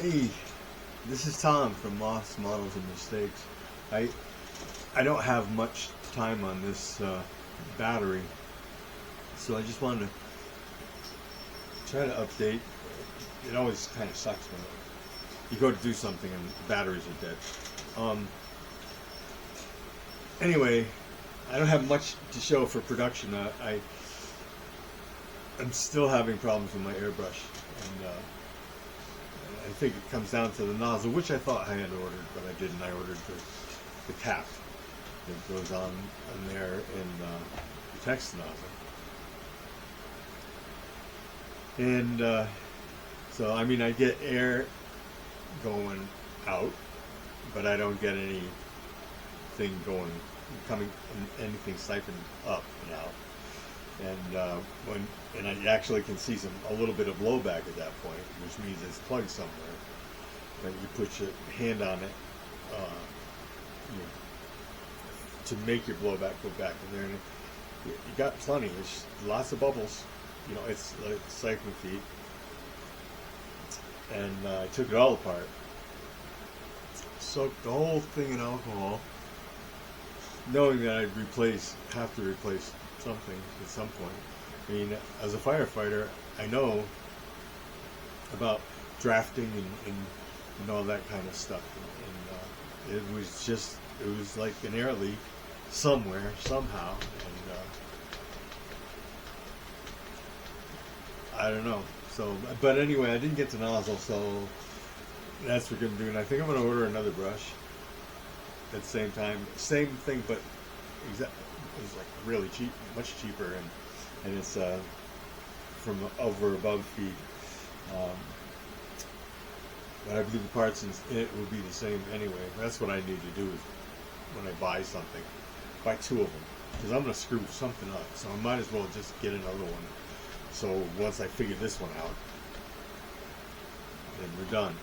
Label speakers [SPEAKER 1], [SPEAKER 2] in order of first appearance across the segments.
[SPEAKER 1] Hey, this is Tom from Lost Models and Mistakes. I I don't have much time on this battery, so I just wanted to try to update. It always kind of sucks when you go to do something and the batteries are dead. Um, anyway, I don't have much to show for production. I'm still having problems with my airbrush, and I think it comes down to the nozzle, which I thought I had ordered, but I didn't. I ordered the cap that goes on there and protects the nozzle. And so, I mean, I get air going out, but I don't get anything anything siphoned up and out. And I actually can see a little bit of blowback at that point, which means it's plugged somewhere. But you put your hand on it to make your blowback go back in there, and you got plenty. There's lots of bubbles. It's like siphon feed. And I took it all apart, soaked the whole thing in alcohol, knowing that I'd have to replace something at some point. I mean, as a firefighter, I know about drafting and all that kind of stuff. And it was like an air leak somewhere, somehow. And I don't know. So, but anyway, I didn't get the nozzle, so that's what we're going to do. And I think I'm going to order another brush at the same time. Same thing, but it's like really cheap, much cheaper, and it's from above feed. But I believe the parts in it will be the same anyway. That's what I need to do is when I buy something, buy two of them, because I'm going to screw something up. So I might as well just get another one. So once I figure this one out, then we're done.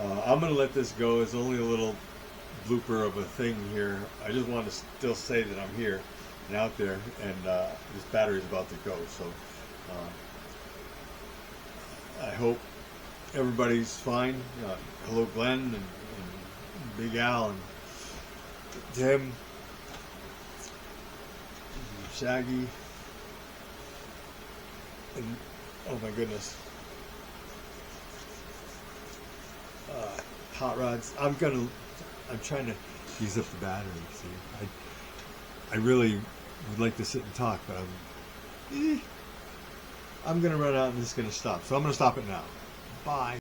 [SPEAKER 1] I'm going to let this go. It's only a little blooper of a thing here. I just want to still say that I'm here and out there, and this battery is about to go. So I hope everybody's fine. Hello, Glenn and Big Al and Tim, and Shaggy, and oh my goodness, Hot Rods. I'm trying to use up the battery. See, I really would like to sit and talk, but I'm gonna run out and it's gonna stop. So I'm gonna stop it now. Bye.